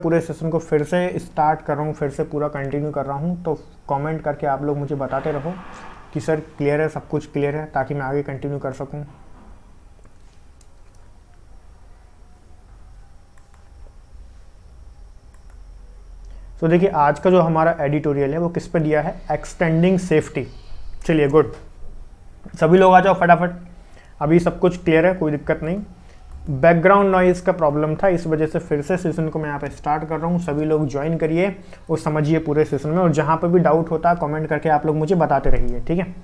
पूरे सेशन को फिर से स्टार्ट कर रहा हूँ, फिर से पूरा कंटिन्यू कर रहा हूँ, तो कमेंट करके आप लोग मुझे बताते रहो कि सर क्लियर है, सब कुछ क्लियर है, ताकि मैं आगे कंटिन्यू कर सकूँ। तो देखिए आज का जो हमारा एडिटोरियल है वो किस पे दिया है, एक्सटेंडिंग सेफ्टी। चलिए गुड, सभी लोग आ जाओ फटाफट, अभी सब कुछ क्लियर है, कोई दिक्कत नहीं। बैकग्राउंड नॉइज़ का प्रॉब्लम था, इस वजह से फिर से सेशन को मैं यहाँ पे स्टार्ट कर रहा हूँ। सभी लोग ज्वाइन करिए और समझिए पूरे सेशन में, और जहाँ पर भी डाउट होता है कमेंट करके आप लोग मुझे बताते रहिए, ठीक है।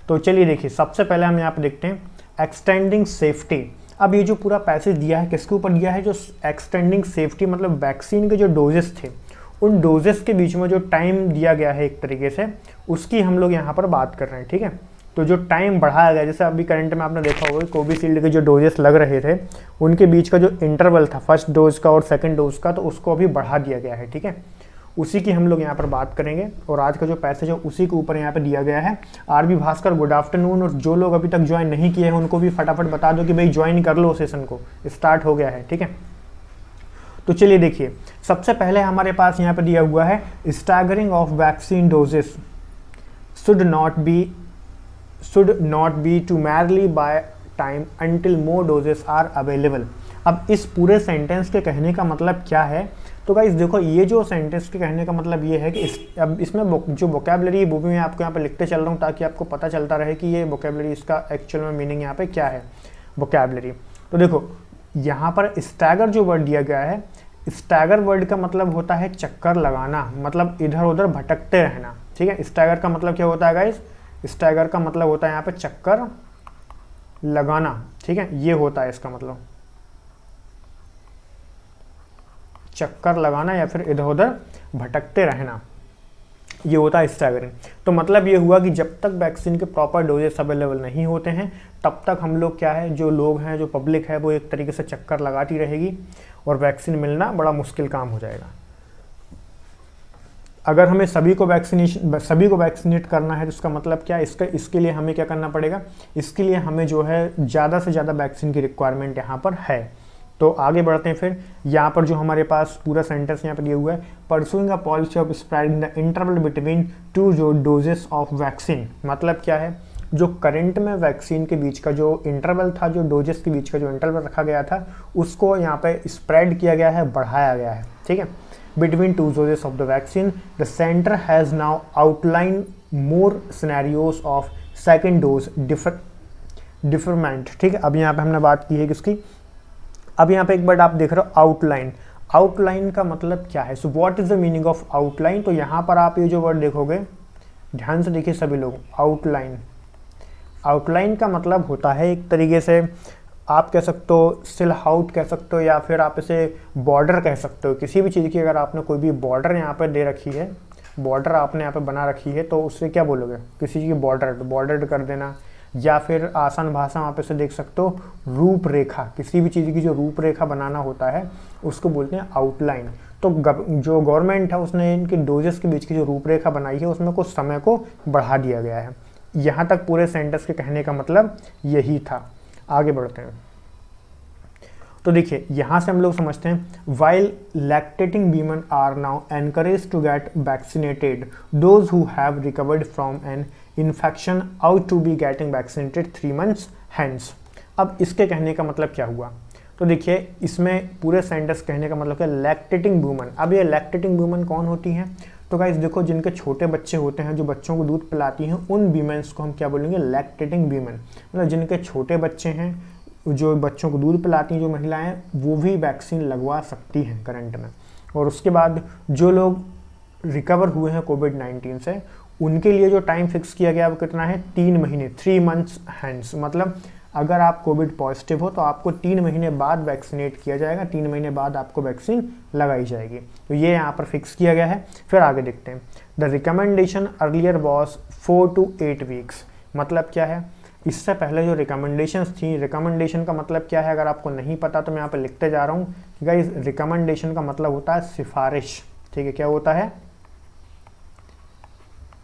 तो चलिए देखिए, सबसे पहले हम यहाँ पे देखते हैं एक्सटेंडिंग सेफ्टी। अब ये जो पूरा पैसेज दिया है किसके ऊपर दिया है, जो एक्सटेंडिंग सेफ्टी मतलब वैक्सीन के जो डोजेस थे उन डोजेस के बीच में जो टाइम दिया गया है एक तरीके से, उसकी हम लोग यहाँ पर बात कर रहे हैं, ठीक है। तो जो टाइम बढ़ाया गया, जैसे अभी करंट में आपने देखा होगा कोविशील्ड के जो डोजेस लग रहे थे उनके बीच का जो इंटरवल था फर्स्ट डोज का और सेकंड डोज का, तो उसको अभी बढ़ा दिया गया है, ठीक है। उसी की हम लोग यहाँ पर बात करेंगे, और आज का जो पैसेज है उसी के ऊपर यहाँ पे दिया गया है। आरबी भास्कर गुड आफ्टरनून, और जो लोग अभी तक ज्वाइन नहीं किए हैं उनको भी फटाफट बता दो कि भाई ज्वाइन कर लो, सेशन को स्टार्ट हो गया है, ठीक है। तो चलिए देखिए, सबसे पहले हमारे पास यहाँ पे दिया हुआ है staggering of vaccine doses should not be too merely by time until more doses are available. अब इस पूरे सेंटेंस के कहने का मतलब क्या है, तो गाइस देखो, ये जो सेंटेंस के कहने का मतलब ये है कि अब इसमें जो वोकैबुलरी है वो भी मैं आपको यहाँ पे लिखते चल रहा हूँ, ताकि आपको पता चलता रहे कि ये वोकैबुलरी, इसका एक्चुअल में मीनिंग यहाँ पे क्या है वोकैबुलरी। तो देखो यहाँ पर स्टैगर जो वर्ड दिया गया है, स्टैगर वर्ड का मतलब होता है चक्कर लगाना, मतलब इधर उधर भटकते रहना, ठीक है। स्टैगर का मतलब क्या होता है गाइस, स्टैगर का मतलब होता है यहाँ पे चक्कर लगाना, ठीक है, ये होता है इसका मतलब, चक्कर लगाना या फिर इधर उधर भटकते रहना, ये होता है स्टैगरिंग। तो मतलब ये हुआ कि जब तक वैक्सीन के प्रॉपर डोजेस अवेलेबल नहीं होते हैं तब तक हम लोग क्या है, जो लोग हैं, जो पब्लिक है, वो एक तरीके से चक्कर लगाती रहेगी और वैक्सीन मिलना बड़ा मुश्किल काम हो जाएगा। अगर हमें सभी को वैक्सीनेट करना है तो इसका मतलब क्या है, इसके लिए हमें क्या करना पड़ेगा, इसके लिए हमें जो है ज़्यादा से ज़्यादा वैक्सीन की रिक्वायरमेंट यहाँ पर है। तो आगे बढ़ते हैं फिर, यहाँ पर जो हमारे पास पूरा सेंटेंस यहाँ पर दिया हुआ है, pursuing a policy of spreading the interval between two जो डोजेस ऑफ वैक्सीन, मतलब क्या है, जो करंट में वैक्सीन के बीच का जो इंटरवल था, जो डोजेस के बीच का जो इंटरवल रखा गया था, उसको यहाँ पे स्प्रेड किया गया है, बढ़ाया गया है, ठीक है। Between two doses of the vaccine the centre has now outline more scenarios of second dose deferment, ठीक है। अब यहाँ पे हमने बात की है किसकी, अब यहाँ पे एक बार आप देख रहे हो आउटलाइन, आउटलाइन का मतलब क्या है, so what is the meaning of outline. तो यहाँ पर आप ये जो वर्ड देखोगे, ध्यान से देखिए सभी लोग, आउटलाइन, आउटलाइन का मतलब होता है एक तरीके से आप कह सकते हो सिल आउट कह सकते हो, या फिर आप इसे बॉर्डर कह सकते हो, किसी भी चीज़ की अगर आपने कोई भी बॉर्डर यहाँ पर दे रखी है, बॉर्डर आपने यहाँ पे बना रखी है, तो उससे क्या बोलोगे, किसी चीज़ की बॉर्डर कर देना, या फिर आसान भाषा में आप इसे देख सकते हो रूपरेखा, किसी भी चीज़ की जो रूपरेखा बनाना होता है उसको बोलते हैं आउटलाइन। तो जो गवर्नमेंट है उसने इनके डोजेस के बीच की जो रूपरेखा बनाई है उसमें कुछ समय को बढ़ा दिया गया है। यहाँ तक पूरे सेंटेंस के कहने का मतलब यही था। आगे बढ़ते हैं, तो देखिए यहाँ से हम लोग समझते हैं, while lactating women are now encourage to get vaccinated, those who have recovered from an infection out to be getting vaccinated 3 months हैंस। अब इसके कहने का मतलब क्या हुआ, तो देखिए इसमें पूरे सेंटेंस कहने का मतलब है लैक्टेटिंग वूमन। अब ये लैक्टेटिंग वूमन कौन होती हैं, तो गाइस देखो, जिनके छोटे बच्चे होते हैं, जो बच्चों को दूध पिलाती हैं, उन वीमेंस को हम क्या बोलेंगे, लैक्टेटिंग वीमेन। मतलब जिनके छोटे बच्चे हैं, जो बच्चों को दूध पिलाती हैं जो महिलाएं, वो भी वैक्सीन लगवा सकती हैं करंट में। और उसके बाद जो लोग रिकवर हुए हैं कोविड-19 से, उनके लिए जो टाइम फिक्स किया गया वो कितना है, 3 महीने, 3 months हैंड्स। मतलब अगर आप कोविड पॉजिटिव हो तो आपको 3 महीने बाद वैक्सीनेट किया जाएगा, 3 महीने बाद आपको वैक्सीन लगाई जाएगी। तो ये यहाँ पर फिक्स किया गया है। फिर आगे देखते हैं, the recommendation earlier was 4 to 8 weeks। मतलब क्या है, इससे पहले जो रिकमेंडेशंस थी, रिकमेंडेशन का मतलब क्या है, अगर आपको नहीं पता तो मैं यहाँ पर लिखते जा रहा हूँ कि गाइस रिकमेंडेशन का मतलब होता है सिफारिश, ठीक है। क्या होता है,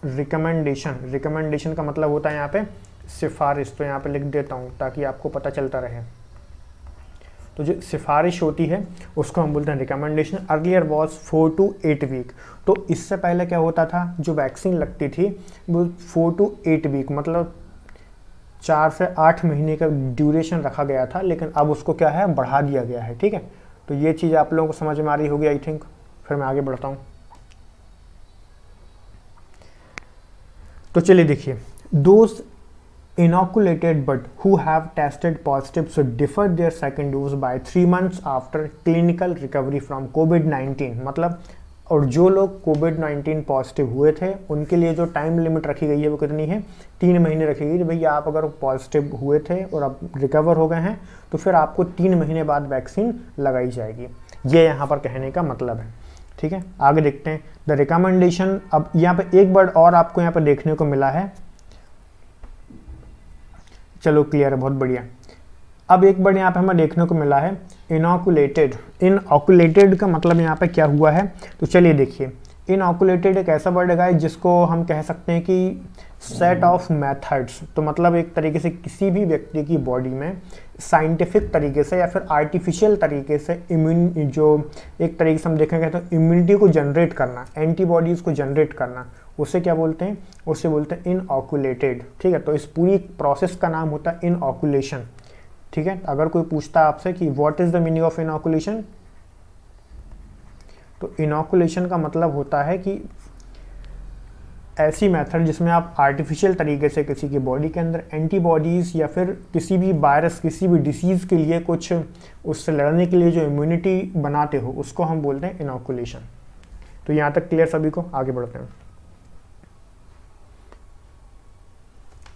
रिकमेंडेशन का मतलब होता है यहाँ पे सिफारिश। तो यहाँ पे लिख देता हूँ ताकि आपको पता चलता रहे। तो जो सिफारिश होती है उसको हम बोलते हैं recommendation. Earlier was 4 to 8 week. तो इससे पहले क्या होता था, जो वैक्सीन लगती थी वो 4 to 8 वीक मतलब 4 से 8 महीने का ड्यूरेशन रखा गया था, लेकिन अब उसको क्या है, बढ़ा दिया गया है। ठीक है, तो ये चीज़ आप लोगों को समझ में आ रही होगी आई थिंक। फिर मैं आगे बढ़ता हूँ। तो चलिए देखिए, those inoculated but who have tested positive should defer their second dose by 3 months after clinical recovery from COVID-19। मतलब और जो लोग COVID-19 पॉजिटिव हुए थे उनके लिए जो टाइम लिमिट रखी गई है वो कितनी है, 3 महीने रखी गई है। भैया आप अगर पॉजिटिव हुए थे और अब रिकवर हो गए हैं तो फिर आपको 3 महीने बाद वैक्सीन लगाई जाएगी। ये यहाँ पर कहने का मतलब है। ठीक है, आगे देखते हैं द रिकमेंडेशन। अब यहाँ पे एक वर्ड और आपको यहाँ पे देखने को मिला है, चलो क्लियर है, बहुत बढ़िया। अब एक वर्ड यहाँ पे हमें देखने को मिला है इनॉकुलेटेड। इनऑकुलेटेड का मतलब यहाँ पे क्या हुआ है, तो चलिए देखिए, इनऑकुलेटेड एक ऐसा वर्ड है जिसको हम कह सकते हैं कि सेट ऑफ मेथड्स। तो मतलब एक तरीके से किसी भी व्यक्ति की बॉडी में साइंटिफिक तरीके से या फिर आर्टिफिशियल तरीके से जो एक तरीके से हम देखेंगे तो इम्यूनिटी को जनरेट करना, एंटीबॉडीज़ को जनरेट करना, उसे क्या बोलते हैं, उसे बोलते हैं इनऑकुलेटेड। ठीक है, तो इस पूरी प्रोसेस का नाम होता है इनऑकुलेशन। ठीक है, अगर कोई पूछता है आपसे कि what is the meaning of inoculation, तो इनॉकुलेशन का मतलब होता है कि ऐसी मेथड जिसमें आप आर्टिफिशियल तरीके से किसी की बॉडी के अंदर एंटीबॉडीज़ या फिर किसी भी वायरस, किसी भी डिसीज़ के लिए कुछ उससे लड़ने के लिए जो इम्यूनिटी बनाते हो, उसको हम बोलते हैं इनॉकुलेशन। तो यहाँ तक क्लियर सभी को, आगे बढ़ते हैं।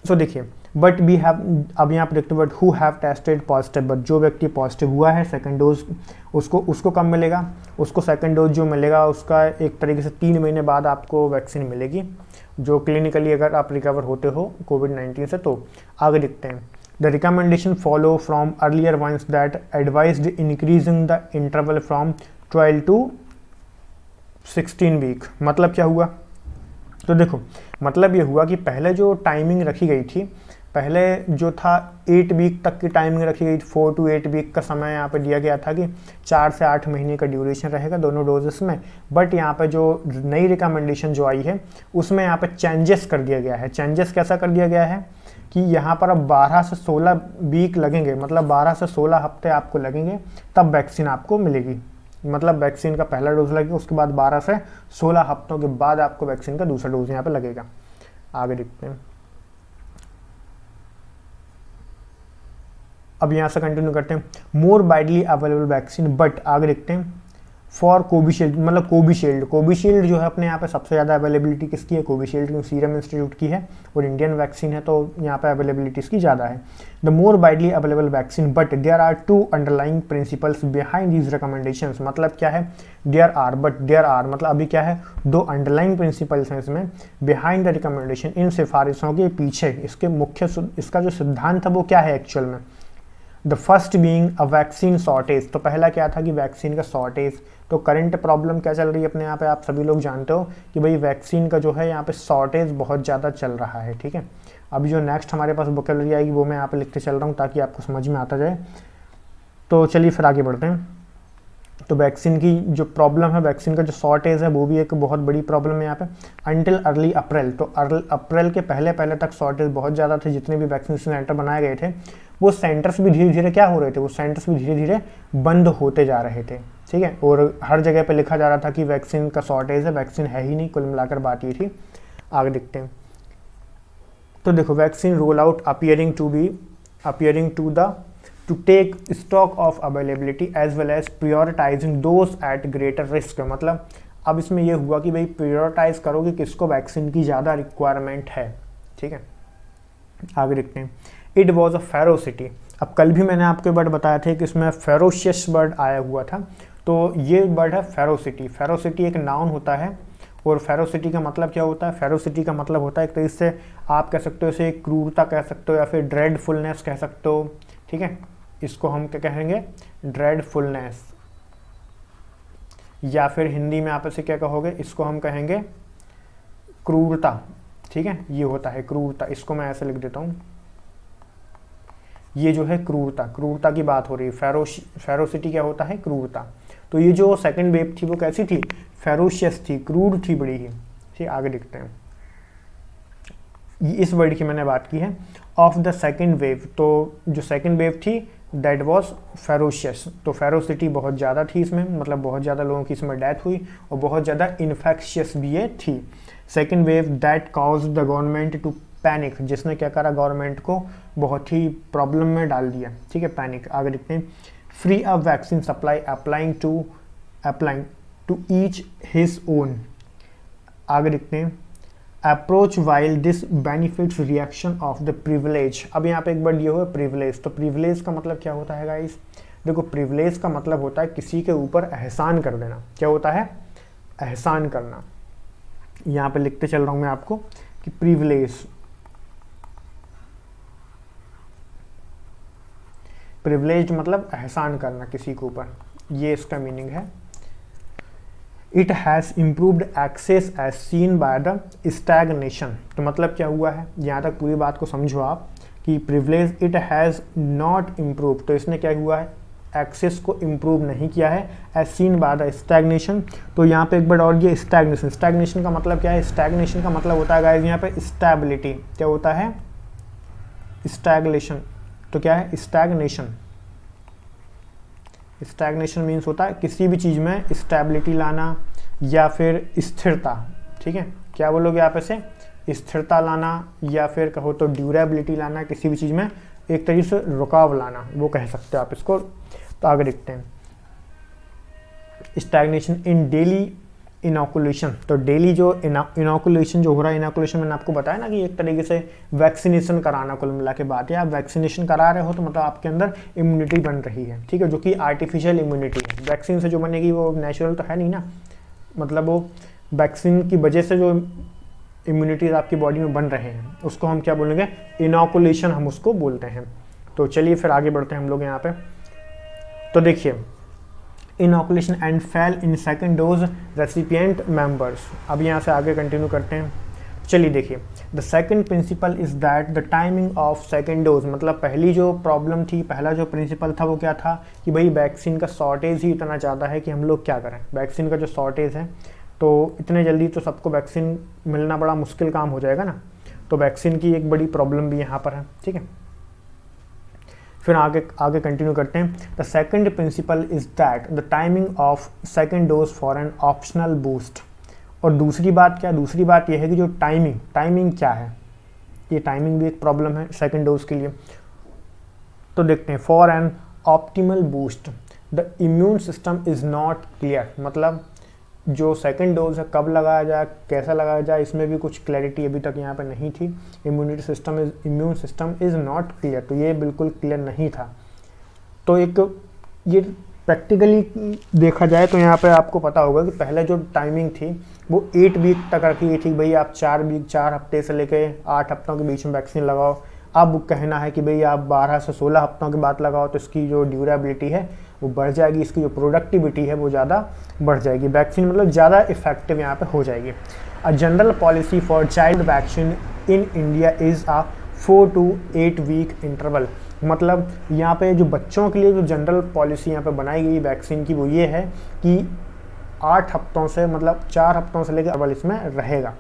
सो देखिए, बट वी हैव, अब यहाँ पर देखते हैं but who have tested positive, but जो व्यक्ति पॉजिटिव हुआ है सेकंड डोज उसको कब मिलेगा, उसको सेकंड डोज जो मिलेगा उसका एक तरीके से 3 महीने बाद आपको वैक्सीन मिलेगी, जो क्लिनिकली अगर आप रिकवर होते हो कोविड-19 से। तो आगे देखते हैं the recommendation follow from earlier ones that advised increasing the interval from 12 to 16 week. मतलब क्या हुआ, तो देखो मतलब ये हुआ कि पहले जो टाइमिंग रखी गई थी, पहले जो था 8 वीक तक की टाइमिंग रखी गई थी, 4 to 8 वीक का समय यहाँ पे दिया गया था कि 4 से 8 महीने का ड्यूरेशन रहेगा दोनों डोजेस में। बट यहाँ पे जो नई रिकमेंडेशन जो आई है उसमें यहाँ पे चेंजेस कर दिया गया है। चेंजेस कैसा कर दिया गया है कि यहाँ पर अब 12 से 16 वीक लगेंगे, मतलब 12 से 16 हफ्ते आपको लगेंगे तब वैक्सीन आपको मिलेगी। मतलब वैक्सीन का पहला डोज लगेगा, उसके बाद 12 से 16 हफ्तों के बाद आपको वैक्सीन का दूसरा डोज यहाँ पे लगेगा। आगे देखते हैं, अब यहाँ से कंटिन्यू करते हैं। मोर वाइडली अवेलेबल वैक्सीन, बट आगे देखते हैं फॉर कोविशील्ड, मतलब कोविशील्ड जो है अपने यहाँ पे सबसे ज़्यादा अवेलेबिलिटी किसकी है, कोविशील्ड, क्योंकि सीरम इंस्टीट्यूट की है और इंडियन वैक्सीन है तो यहाँ पे अवेलेबिलिटी इसकी ज़्यादा है। The more widely available vaccine, but there are 2 underlying principles behind these recommendations. मतलब क्या है, there are, but there are मतलब अभी क्या है, 2 अंडरलाइंग प्रिंसिपल्स हैं इसमें बिहाइंड द रिकमेंडेशन, इन सिफारिशों के पीछे इसके मुख्य इसका जो सिद्धांत है वो क्या है एक्चुअल में। The first being a vaccine shortage. तो पहला क्या था कि वैक्सीन का शॉर्टेज। तो करंट प्रॉब्लम क्या चल रही है अपने यहाँ पे, आप सभी लोग जानते हो कि भाई वैक्सीन का जो है यहाँ पे शॉर्टेज बहुत ज़्यादा चल रहा है। ठीक है, अभी जो नेक्स्ट हमारे पास वोकैबुलरी आएगी वो मैं यहाँ पे लिखते चल रहा हूँ ताकि आपको समझ में आता जाए। तो चलिए फिर आगे बढ़ते हैं। तो वैक्सीन की जो प्रॉब्लम है, वैक्सीन का जो शॉर्टेज है वो भी एक बहुत बड़ी प्रॉब्लम है यहाँ पे। अंटिल अर्ली अप्रैल, तो अप्रैल के पहले तक शॉर्टेज बहुत ज़्यादा थे। जितने भी वैक्सीनेशन सेंटर बनाए गए थे वो सेंटर्स भी धीरे धीरे क्या हो रहे थे, वो सेंटर्स भी धीरे धीरे बंद होते जा रहे थे। ठीक है, और हर जगह पे लिखा जा रहा था कि वैक्सीन का शॉर्टेज है, वैक्सीन है ही नहीं। कुल मिलाकर बात ये थी। आगे देखते हैं। तो देखो, vaccine roll out appearing to take stock of availability as well as prioritizing those at greater risk। मतलब अब इसमें यह हुआ कि भाई प्रायोरिटाइज करो कि किसको वैक्सीन की ज़्यादा रिक्वायरमेंट है। ठीक है, आगे देखते हैं। It was a ferocity. अब कल भी मैंने आपको वर्ड बताया था कि इसमें फेरोशियस वर्ड आया हुआ था, तो ये वर्ड है फेरोसिटी। फेरोसिटी एक नाउन होता है और फेरोसिटी का मतलब क्या होता है, फेरोसिटी का मतलब होता है एक तरीके से आप कह सकते हो इसे क्रूरता कह सकते हो या फिर ड्रेडफुलनेस कह सकते हो। ठीक है, इसको हम क्या कहेंगे, ड्रेडफुलनेस, या फिर हिंदी में आप इसे क्या कहोगे, इसको हम कहेंगे क्रूरता। ठीक है, ये होता है क्रूरता। इसको मैं ऐसे लिख देता हूँ, ये जो है क्रूरता, क्रूरता की बात हो रही है। फेरोसिटी क्या होता है? क्रूरता। तो ये जो सेकंड वेव थी वो कैसी थी? फेरोशियस थी, क्रूर थी बड़ी ही। ठीक, आगे देखते हैं। इस वर्ड की मैंने बात की है, ऑफ द सेकंड वेव। तो जो सेकंड वेव थी दैट वाज फेरोशियस, तो फेरोसिटी बहुत ज़्यादा थी इसमें, मतलब बहुत ज़्यादा लोगों की इसमें डेथ हुई और बहुत ज़्यादा इन्फेक्शियस भी ये थी। Second wave that cause the government to panic, जिसने क्या करा? गवर्नमेंट को बहुत ही प्रॉब्लम में डाल दिया। ठीक है, पैनिक। आगे देखते हैं। Free a vaccine supply applying to each his own. आगे देखते हैं। Approach while this benefits reaction of the privilege. अब यहाँ पे एक वर्ड ये हुआ प्रिविलेज। तो प्रिविलेज का मतलब क्या होता है गाइस? देखो, प्रिविलेज का मतलब होता है किसी के ऊपर एहसान कर देना। क्या होता है? एहसान करना। यहाँ पे लिखते चल रहा हूँ मैं आपको कि प्रिविलेज, प्रिविलेज मतलब एहसान करना किसी के ऊपर, ये इसका मीनिंग है। It has improved access as seen by the stagnation. तो मतलब क्या हुआ है? यहाँ तक पूरी बात को समझो आप कि privilege it has not improve, तो इसने क्या हुआ है? एक्सेस को इम्प्रूव नहीं किया है, as seen by the stagnation. तो यहाँ पे एक बार और ये स्टैग्नेशन, स्टैग्नेशन का मतलब क्या है? स्टैग्नेशन का मतलब होता है गाइस यहाँ पे स्टेबिलिटी। क्या होता है? स्टैग्नेशन। तो क्या है? स्टैग्नेशन। स्टैग्नेशन मीन्स होता है किसी भी चीज़ में स्टेबिलिटी लाना या फिर स्थिरता। ठीक है, क्या बोलोगे आप ऐसे? स्थिरता लाना या फिर कहो तो ड्यूरेबिलिटी लाना, किसी भी चीज़ में एक तरीके से रुकाव लाना, वो कह सकते हो आप इसको। तो आगे देखते हैं। स्टैग्नेशन इन डेली इनोकुलेशन। तो डेली जो इनोकुलेशन जो हो रहा है, इनोकुलेशन मैंने आपको बताया ना कि एक तरीके से वैक्सीनेशन कराना, कुल मिला के बात है। आप वैक्सीनेशन करा रहे हो तो मतलब आपके अंदर इम्यूनिटी बन रही है। ठीक है, जो कि आर्टिफिशियल इम्यूनिटी है। वैक्सीन से जो बनेगी वो नेचुरल तो है नहीं ना, मतलब वो वैक्सीन की वजह से जो इम्यूनिटीज आपकी बॉडी में बन रहे हैं उसको हम क्या बोलेंगे? इनोकुलेशन हम उसको बोलते हैं। तो चलिए फिर आगे बढ़ते हैं हम लोग यहाँ पे। तो देखिए, inoculation and fail in second dose recipient members. अब यहाँ से आगे कंटिन्यू करते हैं। चलिए देखिए, the second principle is that the timing of second dose, मतलब पहली जो प्रॉब्लम थी, पहला जो प्रिंसिपल था वो क्या था कि भाई वैक्सीन का शॉर्टेज ही इतना ज़्यादा है कि हम लोग क्या करें? वैक्सीन का जो शॉर्टेज है तो इतने जल्दी तो सबको वैक्सीन मिलना बड़ा मुश्किल काम हो जाएगा ना, तो वैक्सीन की एक बड़ी प्रॉब्लम भी यहाँ पर है। ठीक है, फिर आगे कंटिन्यू करते हैं। The second principle is that the timing of second dose for an optional boost. और दूसरी बात क्या? दूसरी बात यह है कि जो टाइमिंग क्या है? ये टाइमिंग भी एक प्रॉब्लम है सेकंड डोज के लिए। तो देखते हैं। For an optimal boost the immune system is not clear, मतलब जो सेकंड डोज है कब लगाया जाए, कैसा लगाया जाए, इसमें भी कुछ क्लैरिटी अभी तक यहाँ पे नहीं थी। Immune system is not clear, तो ये बिल्कुल क्लियर नहीं था। तो एक ये प्रैक्टिकली देखा जाए तो यहाँ पे आपको पता होगा कि पहले जो टाइमिंग थी वो 8 वीक तक रखी गई थी। भाई आप 4 हफ्ते से लेके 8 हफ्तों के बीच में वैक्सीन लगाओ। अब कहना है कि भाई आप 12 से 16 हफ्तों के बाद लगाओ तो इसकी जो ड्यूरेबिलिटी है वो बढ़ जाएगी, इसकी जो प्रोडक्टिविटी है वो ज़्यादा बढ़ जाएगी। वैक्सीन मतलब ज़्यादा इफेक्टिव यहाँ पे हो जाएगी। A general policy for child vaccine in India is a 4 to 8 week interval. मतलब यहाँ पे जो बच्चों के लिए जो जनरल पॉलिसी यहाँ पे बनाई गई वैक्सीन की वो ये है कि 8 हफ्तों से, मतलब 4 हफ्तों से लेकर अव्वल इसमें रहेगा।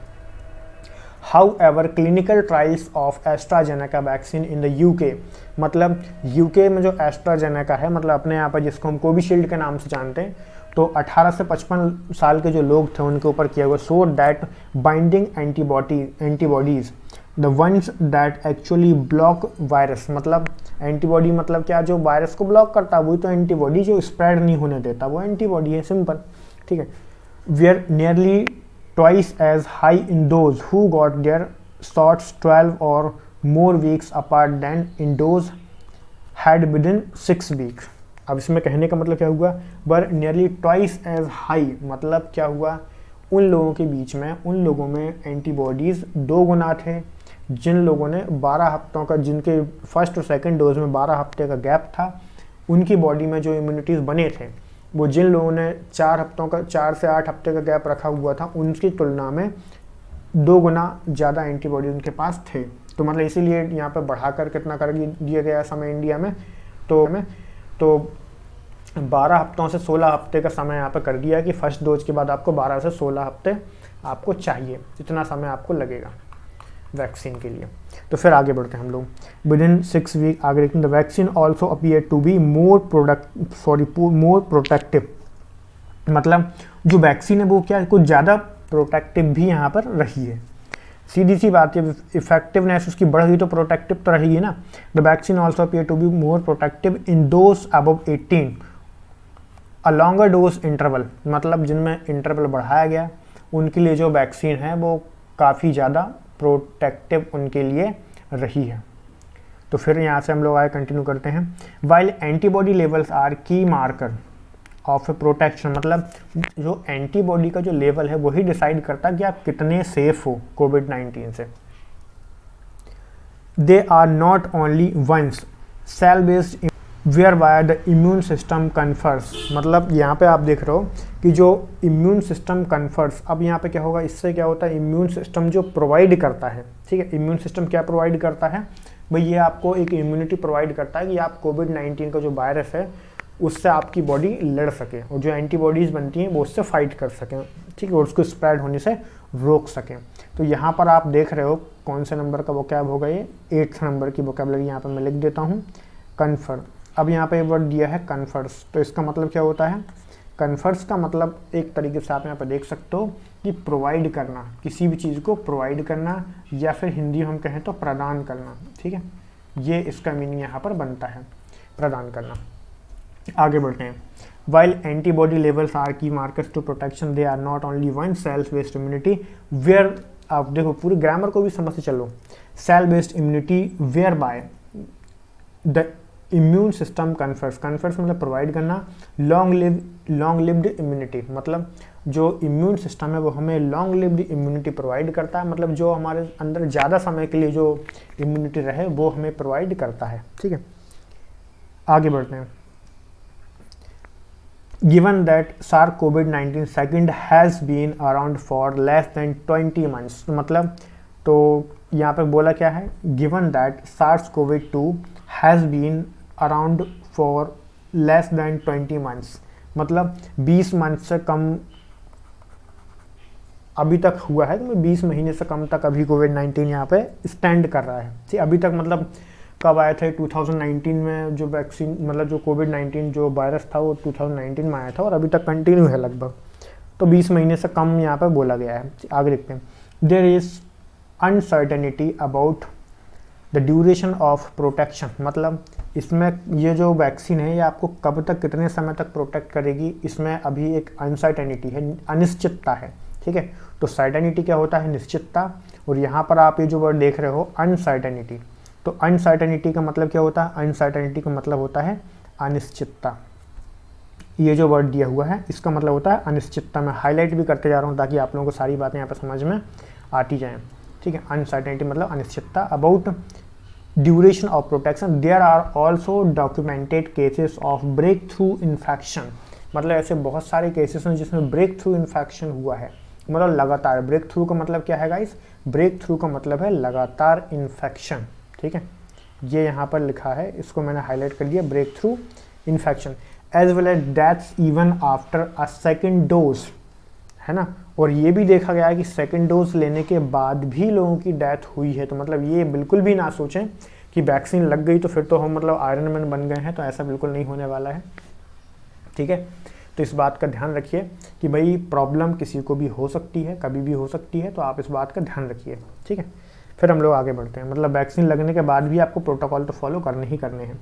However, clinical trials of AstraZeneca vaccine in the UK, मतलब UK में जो एस्ट्राजेनेका है, मतलब अपने यहाँ पर जिसको हम कोविशील्ड के नाम से जानते हैं, तो 18 से 55 साल के जो लोग थे उनके ऊपर किया हुआ। So that binding antibodies the ones that actually block virus, मतलब एंटीबॉडी मतलब क्या? जो वायरस को ब्लॉक करता है वही तो एंटीबॉडी, जो स्प्रेड नहीं होने देता वो एंटीबॉडी है, सिंपल। ठीक है, we are nearly twice as high in those who got their shots 12 or more weeks apart than in those had within 6 weeks। अब इसमें कहने का मतलब क्या हुआ? वर नियरली ट्वाइस एज हाई, मतलब क्या हुआ? उन लोगों के बीच में, उन लोगों में एंटीबॉडीज़ 2 गुना थे जिन लोगों ने 12 हफ्तों का, जिनके फर्स्ट और सेकंड डोज में 12 हफ्ते का गैप था, उनकी बॉडी में जो इम्यूनिटीज़ बने थे वो जिन लोगों ने 4 से 8 हफ्ते का गैप रखा हुआ था उनकी तुलना में 2 गुना ज़्यादा एंटीबॉडी उनके पास थे। तो मतलब इसीलिए यहाँ पे बढ़ाकर कितना कर दिया गया समय इंडिया में, तो 12 हफ्तों से 16 हफ्ते का समय यहाँ पे कर दिया है कि फर्स्ट डोज के बाद आपको 12 से 16 हफ्ते आपको चाहिए, इतना समय आपको लगेगा वैक्सीन के लिए। तो फिर आगे बढ़ते हैं हम लोग। विद इन 6 वीक आगे देखते हैं, the vaccine also appear to be more protective. मतलब जो वैक्सीन है वो क्या कुछ ज़्यादा प्रोटेक्टिव भी यहाँ पर रही है। सीधी सी बात है, इफेक्टिवनेस उसकी बढ़ गई तो प्रोटेक्टिव तो रहेगी ना। The vaccine also appear to be more protective in those above 18 a longer dose interval. मतलब जिनमें इंटरवल बढ़ाया गया उनके लिए जो वैक्सीन है वो काफ़ी ज़्यादा प्रोटेक्टिव उनके लिए रही है। तो फिर यहाँ से हम लोग आगे कंटिन्यू करते हैं। वाइल एंटीबॉडी लेवल्स आर की मार्कर ऑफ प्रोटेक्शन। मतलब जो एंटीबॉडी का जो लेवल है वही डिसाइड करता है कि आप कितने सेफ हो कोविड-19 से। They are not only ones cell based where by the immune system confers. मतलब यहाँ पे आप देख रहे हो कि जो इम्यून सिस्टम कन्फर्स, अब यहाँ पे क्या होगा, इससे क्या होता है, इम्यून सिस्टम जो प्रोवाइड करता है, ठीक है, इम्यून सिस्टम क्या प्रोवाइड करता है भाई, ये आपको एक इम्यूनिटी प्रोवाइड करता है कि आप कोविड-19 का जो वायरस है उससे आपकी बॉडी लड़ सके और जो एंटीबॉडीज़ बनती हैं वो उससे फाइट कर सकें, ठीक है, और उसको स्प्रेड होने से रोक सकें। तो यहाँ पर आप देख रहे हो कौन से नंबर का वोकैब होगा, ये 8th नंबर की वोकैबलरी यहाँ पर मैं लिख देता हूँ, कन्फर। अब यहाँ पे वर्ड दिया है कन्फर्स, तो इसका मतलब क्या होता है, कन्फर्स का मतलब एक तरीके से आप यहाँ पर देख सकते हो कि प्रोवाइड करना, किसी भी चीज़ को प्रोवाइड करना, या फिर हिंदी में हम कहें तो प्रदान करना, ठीक है, ये इसका मीनिंग यहाँ पर बनता है, प्रदान करना। आगे बढ़ते हैं। While antibody levels are key markers to protection, they are not only one cells based immunity where, आप देखो पूरी ग्रामर को भी समझ से चलो, cell based immunity where by the immune system confers, confers मतलब प्रोवाइड करना, लॉन्ग लिव्ड इम्यूनिटी, मतलब जो इम्यून सिस्टम है वो हमें लॉन्ग लिव्ड इम्यूनिटी प्रोवाइड करता है, मतलब जो हमारे अंदर ज़्यादा समय के लिए जो इम्यूनिटी रहे वो हमें प्रोवाइड करता है, ठीक है। आगे बढ़ते हैं। Given that SARS-CoV-19 second has been around for less than 20 months, मतलब तो यहाँ पे बोला क्या है, given that SARS-CoV-2 has been around for less than 20 months, मतलब 20 मंथ से कम अभी तक हुआ है, तो 20 महीने से कम तक अभी कोविड-19 यहाँ पे स्टैंड कर रहा है, ठीक, अभी तक मतलब कब आया था 2019 में जो वैक्सीन, मतलब जो कोविड-19 जो वायरस था वो 2019 में आया था और अभी तक कंटिन्यू है लगभग, तो 20 महीने से कम यहाँ पर बोला गया है। आगे देखते हैं। There is uncertainty about the duration of protection, मतलब इसमें ये जो वैक्सीन है ये आपको कब तक कितने समय तक प्रोटेक्ट करेगी, इसमें अभी एक अनसर्टेनिटी है, अनिश्चितता है, ठीक है। तो सर्टेनिटी क्या होता है, निश्चितता, और यहाँ पर आप ये जो वर्ड देख रहे हो अनसर्टेनिटी, तो अनसर्टेनिटी का मतलब क्या होता है, अनसर्टेनिटी का मतलब होता है अनिश्चितता। ये जो वर्ड दिया हुआ है इसका मतलब होता है अनिश्चितता। मैं हाईलाइट भी करते जा रहा हूँ ताकि आप लोगों को सारी बातें यहाँ पर समझ में आती जाएँ, ठीक है। अनसर्टेनिटी मतलब अनिश्चितता। About duration of protection, there are also documented cases of breakthrough infection, मतलब ऐसे बहुत सारे केसेस हैं जिसमें ब्रेक थ्रू इन्फेक्शन हुआ है, मतलब लगातार। ब्रेक थ्रू का मतलब क्या है गाइस, ब्रेक थ्रू का मतलब है लगातार इन्फेक्शन, ठीक है, ये यहाँ पर लिखा है, इसको मैंने हाईलाइट कर दिया, breakthrough infection, as well as deaths even after a second dose, है ना। और ये भी देखा गया है कि सेकेंड डोज लेने के बाद भी लोगों की डेथ हुई है। तो मतलब ये बिल्कुल भी ना सोचें कि वैक्सीन लग गई तो फिर तो हम मतलब आयरन मैन बन गए हैं, तो ऐसा बिल्कुल नहीं होने वाला है, ठीक है। तो इस बात का ध्यान रखिए कि भाई प्रॉब्लम किसी को भी हो सकती है, कभी भी हो सकती है, तो आप इस बात का ध्यान रखिए, ठीक है। फिर हम लोग आगे बढ़ते हैं। मतलब वैक्सीन लगने के बाद भी आपको प्रोटोकॉल तो फॉलो करने ही करने हैं।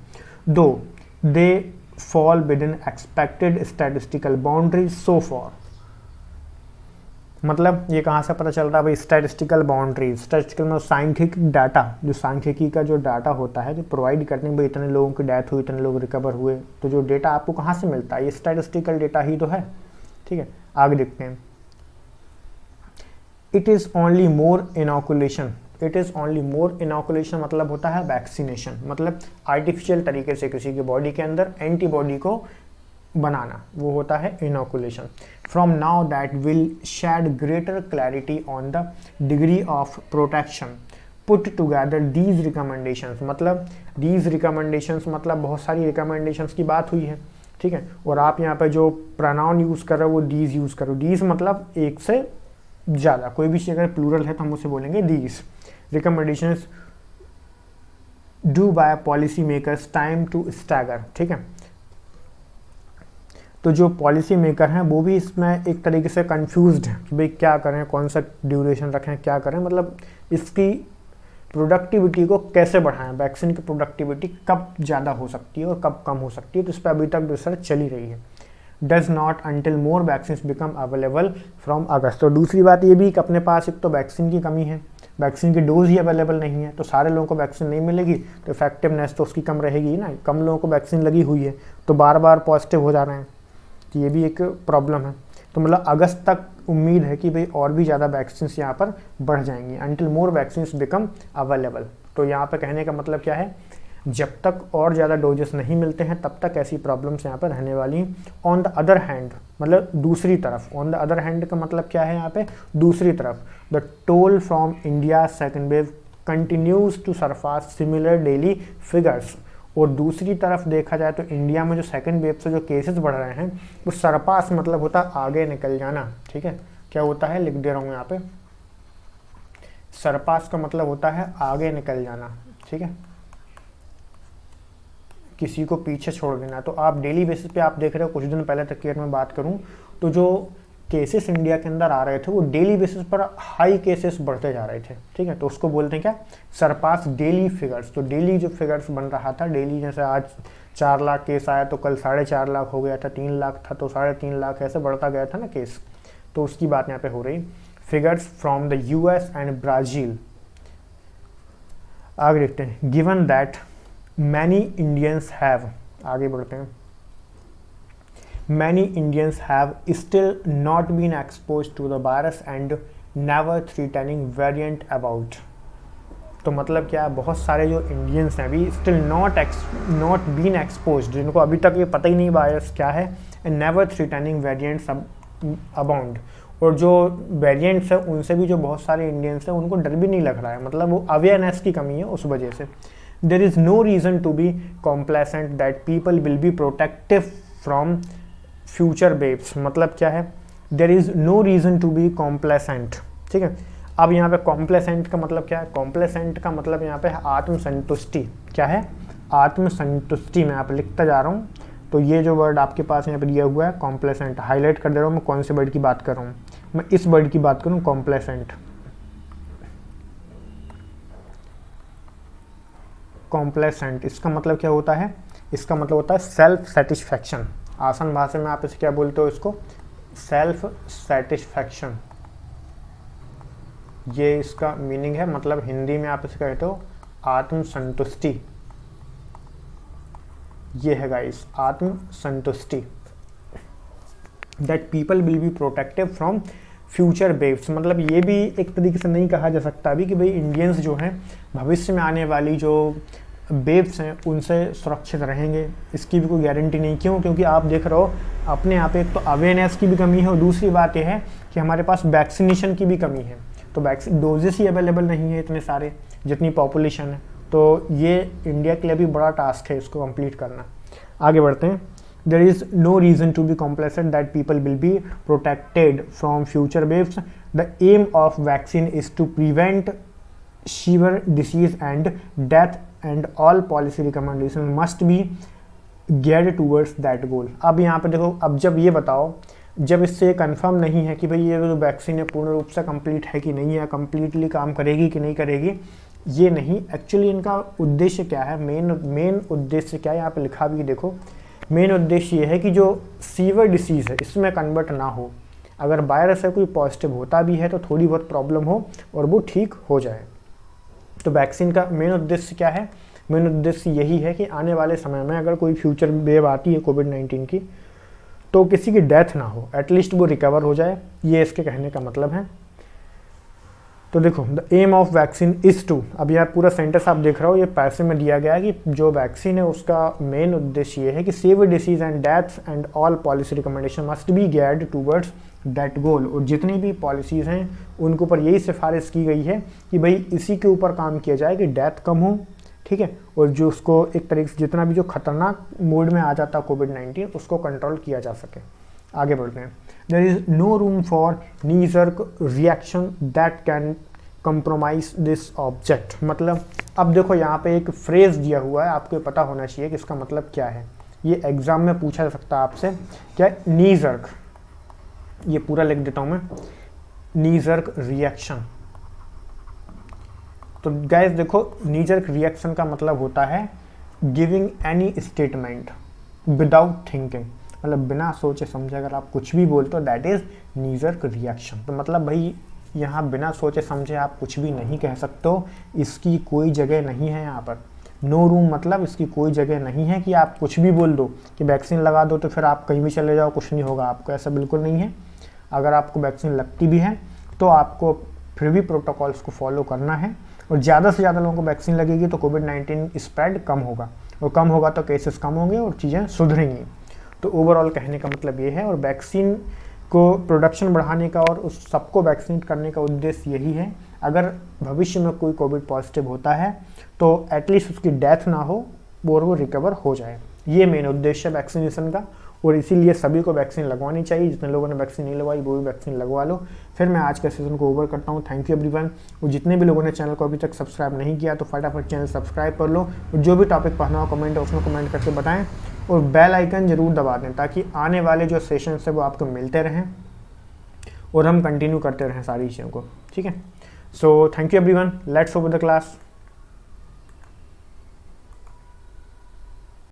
दो they fall with in expected statistical boundaries so for, मतलब ये कहाँ से पता चल रहा है भाई, स्टैटिस्टिकल बाउंड्रीज, स्टैटिस्टिकल मतलब सांख्यिकी डाटा, जो सांख्यिकी का जो डाटा होता है जो प्रोवाइड करने में, भाई इतने लोगों की डेथ हुई, इतने लोग रिकवर हुए, तो जो डेटा आपको कहाँ से मिलता है, ये स्टैटिस्टिकल डेटा ही तो है, ठीक है। आगे देखते हैं। It is only more inoculation, it is only more inoculation मतलब होता है वैक्सीनेशन, मतलब आर्टिफिशियल तरीके से किसी की बॉडी के अंदर एंटीबॉडी को बनाना, वो होता है inoculation. From now that will shed greater clarity on the degree of protection, put together these recommendations, मतलब दीज रिकमेंडेशंस मतलब बहुत सारी रिकमेंडेशंस की बात हुई है, ठीक है। और आप यहाँ पे जो प्रोनाउन यूज़ कर रहे हो वो दीज यूज़ करो। दीज मतलब एक से ज़्यादा, कोई भी चीज़ अगर प्लूरल है तो हम उसे बोलेंगे these. Recommendations do by policy makers time to stagger, ठीक है। तो जो पॉलिसी मेकर हैं वो भी इसमें एक तरीके से कंफ्यूज्ड हैं कि भाई क्या करें, कौन सा ड्यूरेशन रखें, क्या करें, मतलब इसकी प्रोडक्टिविटी को कैसे बढ़ाएं, वैक्सीन की प्रोडक्टिविटी कब ज़्यादा हो सकती है और कब कम हो सकती है, तो इस पर अभी तक रिसर्च चली रही है। Does not until more vaccine become available from अगस्त। तो दूसरी बात ये भी कि अपने पास एक तो वैक्सीन की कमी है, वैक्सीन की डोज ही अवेलेबल नहीं है, तो सारे लोगों को वैक्सीन नहीं मिलेगी तो इफेक्टिवनेस तो उसकी कम रहेगी ना। कम लोगों को वैक्सीन लगी हुई है तो बार बार पॉजिटिव हो जा रहे हैं, तो ये भी एक प्रॉब्लम है। तो मतलब अगस्त तक उम्मीद है कि भाई और भी ज़्यादा वैक्सीन यहाँ पर बढ़ जाएंगी, अंटिल मोर वैक्सीन बिकम अवेलेबल। तो यहाँ पर कहने का मतलब क्या है, जब तक और ज़्यादा डोजेस नहीं मिलते हैं तब तक ऐसी प्रॉब्लम्स यहाँ पर रहने वाली हैं। ऑन द अदर हैंड मतलब दूसरी तरफ, ऑन द अदर हैंड का मतलब क्या है यहाँ पे, दूसरी तरफ, the toll from India second wave continues to surpass similar daily figures. और दूसरी तरफ देखा जाए तो इंडिया में जो सेकंड वेव से जो केसेस बढ़ रहे हैं वो सरपास मतलब होता है आगे निकल जाना, ठीक है। क्या होता है, लिख दे रहा हूँ यहाँ पे, सरपास का मतलब होता है आगे निकल जाना, ठीक है, किसी को पीछे छोड़ देना। तो आप डेली बेसिस पे आप देख रहे हो, कुछ दिन पहले तक की अगर मैं बात करूँ तो जो केसेस इंडिया के अंदर आ रहे थे वो डेली बेसिस पर हाई केसेस बढ़ते जा रहे थे, ठीक है। तो उसको बोलते हैं क्या, सरपास डेली फिगर्स। तो डेली जो फिगर्स बन रहा था, डेली जैसे आज 4 लाख केस आया तो कल 4.5 लाख हो गया था, 3 लाख था तो 3.5 लाख, ऐसे बढ़ता गया था ना केस, तो उसकी बात यहाँ पे हो रही। Figures from the US and Brazil, आगे देखते हैं, given that many Indians have, आगे बढ़ते हैं, many Indians have still not been exposed to the virus and never threatening variant about। तो मतलब क्या, बहुत सारे जो इंडियंस हैं अभी स्टिल नॉट बीन एक्सपोज्ड, जिनको अभी तक ये पता ही नहीं वायरस क्या है, and never threatening variants abound. और जो वेरिएंट्स हैं उनसे भी जो बहुत सारे इंडियंस हैं उनको डर भी नहीं लग रहा है, मतलब वो अवेयरनेस की कमी है उस वजह से। There is no reason to be complacent that people will be protective from future waves. मतलब क्या है, there is no reason to be complacent, ठीक है। अब यहाँ पे कॉम्प्लेसेंट का मतलब क्या है, कॉम्प्लेसेंट का मतलब यहाँ पे है आत्मसंतुष्टि। क्या है, आत्मसंतुष्टि। मैं यहाँ पे लिखता जा रहा हूँ, तो ये जो वर्ड आपके पास यहाँ पे दिया हुआ है कॉम्प्लेसेंट, हाईलाइट कर दे रहा हूँ मैं कौन से वर्ड की बात कर रहा हूँ, मैं इस वर्ड की बात करूँ, कॉम्प्लेसेंट। कॉम्प्लेसेंट इसका मतलब क्या होता है, इसका मतलब होता है सेल्फ सेटिस्फैक्शन। आसान भाषा में आप इसे क्या बोलते हो, इसको सेल्फ सेटिस्फैक्शन, ये इसका मीनिंग है। मतलब हिंदी में आप इसे कहते हो आत्मसंतुष्टि, ये है गाइस आत्मसंतुष्टि। That people will be protective from future waves, मतलब ये भी एक तरीके से नहीं कहा जा सकता अभी कि भाई इंडियंस जो हैं भविष्य में आने वाली जो वेव्स हैं उनसे सुरक्षित रहेंगे, इसकी भी कोई गारंटी नहीं। क्यों, क्योंकि आप देख रहे हो अपने आप एक तो अवेयरनेस की भी कमी है और दूसरी बात यह है कि हमारे पास वैक्सीनेशन की भी कमी है। तो वैक्सीन डोजेस ही अवेलेबल नहीं है इतने सारे जितनी पॉपुलेशन है, तो ये इंडिया के लिए भी बड़ा टास्क है इसको कंप्लीट करना। आगे बढ़ते हैं। There is no reason to be complacent that people will be protected from future waves. The aim of vaccine is to prevent severe disease and death and all policy recommendation must be geared towards that goal. अब यहाँ पे देखो, अब जब ये बताओ, जब इससे कंफर्म नहीं है कि भाई ये जो वैक्सीन है पूर्ण रूप से कंप्लीट है कि नहीं है, कंप्लीटली काम करेगी कि नहीं करेगी, ये नहीं। एक्चुअली इनका उद्देश्य क्या है, मेन उद्देश्य क्या है, यहाँ पे लिखा भी देखो। मेन उद्देश्य ये है कि जो सीवियर डिसीज़ है इसमें कन्वर्ट ना हो, अगर वायरस है कोई पॉजिटिव होता भी है तो थोड़ी बहुत प्रॉब्लम हो और वो ठीक हो जाए। तो वैक्सीन का मेन उद्देश्य क्या है, मेन उद्देश्य यही है कि आने वाले समय में अगर कोई फ्यूचर वेव आती है कोविड-19 की तो किसी की डेथ ना हो, एटलीस्ट वो रिकवर हो जाए, ये इसके कहने का मतलब है। तो देखो, the aim of vaccine is to, अब यह पूरा सेंटेंस आप देख रहे हो, ये पैसे में दिया गया है कि जो वैक्सीन है उसका मेन उद्देश्य ये है कि save disease and death and all policy recommendation must be geared towards that गोल। और जितनी भी पॉलिसीज़ हैं उनके ऊपर यही सिफारिश की गई है कि भाई इसी के ऊपर काम किया जाए कि डेथ कम हो, ठीक है, और जो उसको एक तरीके से जितना भी जो खतरनाक मोड में आ जाता है कोविड-19 उसको कंट्रोल किया जा सके। आगे बढ़ते हैं। There is no room for knee jerk reaction that can compromise this object. मतलब अब देखो यहाँ पे एक फ्रेज दिया हुआ है, आपको पता होना चाहिए कि इसका मतलब क्या है। ये एग्जाम में पूछा जा सकता है आपसे, क्या नी जर्क, ये पूरा लिख देता हूँ मैं, नी जर्क रिएक्शन। तो गाइस देखो, नी जर्क रिएक्शन का मतलब होता है giving any statement without thinking, मतलब बिना सोचे समझे अगर आप कुछ भी बोलते हो that is knee jerk reaction. तो मतलब भाई यहाँ बिना सोचे समझे आप कुछ भी नहीं कह सकते हो, इसकी कोई जगह नहीं है यहाँ पर। नो रूम मतलब इसकी कोई जगह नहीं है कि आप कुछ भी बोल दो कि वैक्सीन लगा दो तो फिर आप कहीं भी चले जाओ कुछ नहीं होगा आपको, ऐसा बिल्कुल नहीं है। अगर आपको वैक्सीन लगती भी है तो आपको फिर भी प्रोटोकॉल्स को फॉलो करना है, और ज़्यादा से ज़्यादा लोगों को वैक्सीन लगेगी तो कोविड-19 स्प्रेड कम होगा, और कम होगा तो केसेस कम होंगे और चीज़ें सुधरेंगी। तो ओवरऑल कहने का मतलब ये है, और वैक्सीन को प्रोडक्शन बढ़ाने का और उस सबको वैक्सीनेट करने का उद्देश्य यही है। अगर भविष्य में कोई कोविड पॉजिटिव होता है तो एटलीस्ट उसकी डेथ ना हो और वो रिकवर हो जाए, ये मेन उद्देश्य है वैक्सीनेशन का। और इसीलिए सभी को वैक्सीन लगवानी चाहिए, जितने लोगों ने वैक्सीन नहीं लगवाई वो भी वैक्सीन लगवा लो। फिर मैं आज के सेशन को ओवर करता हूँ। Thank you everyone. और जितने भी लोगों ने चैनल को अभी तक सब्सक्राइब नहीं किया तो फटाफट चैनल सब्सक्राइब कर लो, और जो भी टॉपिक पढ़ना हो कमेंट है उसमें कमेंट करके बताएं, और बेल आइकन जरूर दबा दें ताकि आने वाले जो सेशन है वो आपको मिलते रहें और हम कंटिन्यू करते रहें सारी चीज़ों को, ठीक है। So thank you everyone, let's over the class.